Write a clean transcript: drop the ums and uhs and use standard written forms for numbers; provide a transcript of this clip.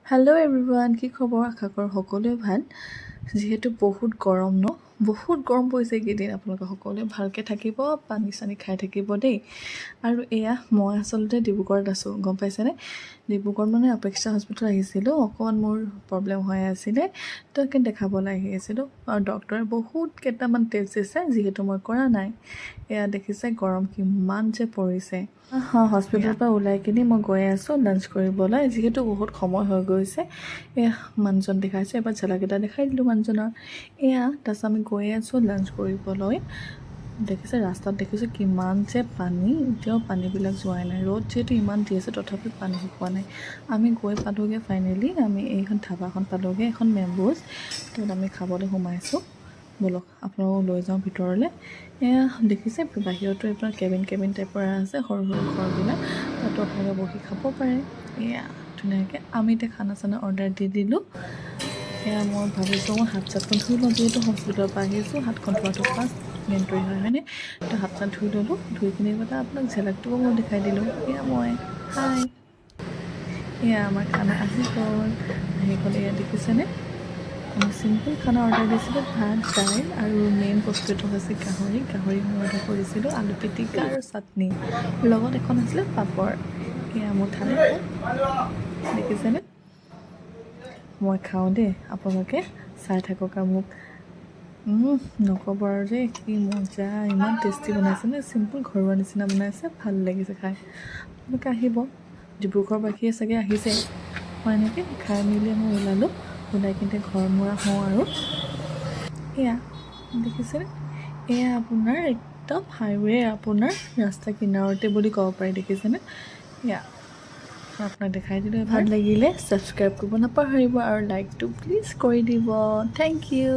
Hello' everyone, কি খবৰ? আশা কৰোঁ সকলোৱে ভাল। যিহেতু বহুত গৰম বহুত গৰম পৰিছে এইকেইদিন। আপোনালোকে সকলোৱে ভালকৈ থাকিব, পানী চানী খাই থাকিব দেই। আৰু এয়া মই আচলতে ডিব্ৰুগড়ত আছোঁ, গম পাইছেনে? ডিব্ৰুগড়ত মানে অপেক্ষা হস্পিটেল আহিছিলোঁ। অকণমান মোৰ প্ৰব্লেম হৈ আছিলে, তো একে দেখাবলৈ আহি আছিলোঁ। আৰু ডক্টৰে বহুত কেইটামান টেষ্ট দিছে, যিহেতু মই কৰা নাই। এয়া দেখিছে গৰম কিমান যে পৰিছে। হস্পিটেলৰ পৰা ওলাই কিনি মই গৈ আছোঁ লাঞ্চ কৰিবলৈ, যিহেতু বহুত সময় হৈ গৈছে। এয়া মানুহজন দেখাইছোঁ, এবাৰ ঝালাকেইটা দেখাই দিলোঁ মানুহজনৰ। এয়া তাৰপিছত আমি গৈ আছোঁ লাঞ্চ কৰিবলৈ। দেখিছে ৰাস্তাত দেখিছোঁ কিমান যে পানী, এতিয়াও পানীবিলাক যোৱাই নাই। ৰ'দ যিহেতু ইমান দি আছে, তথাপিও পানী শুকোৱা নাই। আমি গৈ পালোঁগৈ ফাইনেলি, আমি এইখন ধাবাখন পালোঁগৈ, এখন মেম্বুজ। তাত আমি খাবলৈ সোমাইছোঁ। ব'লক আপোনালোকক লৈ যাওঁ ভিতৰলৈ। এয়া দেখিছে বাহিৰতো আপোনাৰ কেবিন টাইপৰ আছে, সৰু সৰু ঘৰবিলাক। তাতো আপোনালোকে বহি খাব পাৰে। এয়া ধুনীয়াকৈ আমি এতিয়া খানা চানা অৰ্ডাৰ দি দিলোঁ। এয়া মই ভাবিছোঁ মই হাত চাতখন ধুই লওঁ, যিহেতু হস্পিটেলৰ পৰা আহিছোঁ। হাতখন ধোৱাটো ফাৰ্ষ্ট মেণ্টৰি হয়নে? তো হাত চাত ধুই ল'লোঁ। ধুই কিনি পেলাই আপোনাক ঝেলকটোও মই দেখাই দিলোঁ। এয়া মই এয়া আমাৰ খানা আহি গ'ল। এয়া দেখিছেনে? আমি চিম্পুল খানা অৰ্ডাৰ দিছিলোঁ, ভাত দাইল আৰু মেইন বস্তুটো হৈছে গাহৰি মই অৰ্ডাৰ কৰিছিলোঁ, আলু পিটিকা আৰু চাটনি, লগত এখন আছিলে পাপৰ। এয়া মোৰ থালিখন দেখিছেনে? মই খাওঁ দেই, আপোনালোকে চাই থাকক আৰু মোক নক'ব আৰু দেই, কি মজা, ইমান টেষ্টি বনাইছে নে? চিম্পুল ঘৰুৱা নিচিনা বনাইছে, ভাল লাগিছে খাই। আপোনালোকে আহিব, ডিব্ৰুগড়বাসীয়ে চাগে আহিছে। মই এনেকৈ খাই মেলি আমি ওলাই কিনে ঘৰ মূৰা হওঁ আৰু এয়া দেখিছেনে? এয়া আপোনাৰ একদম হাইৱে, আপোনাৰ ৰাস্তা কিনাৰতে বুলি ক'ব পাৰি। দেখিছেনে? এয়া মই আপোনাক দেখাই দিলোঁ। ভাল লাগিলে ছাবস্ক্ৰাইব কৰিব নাপাহৰিব আৰু লাইকটো প্লিজ কৰি দিব। Thank U.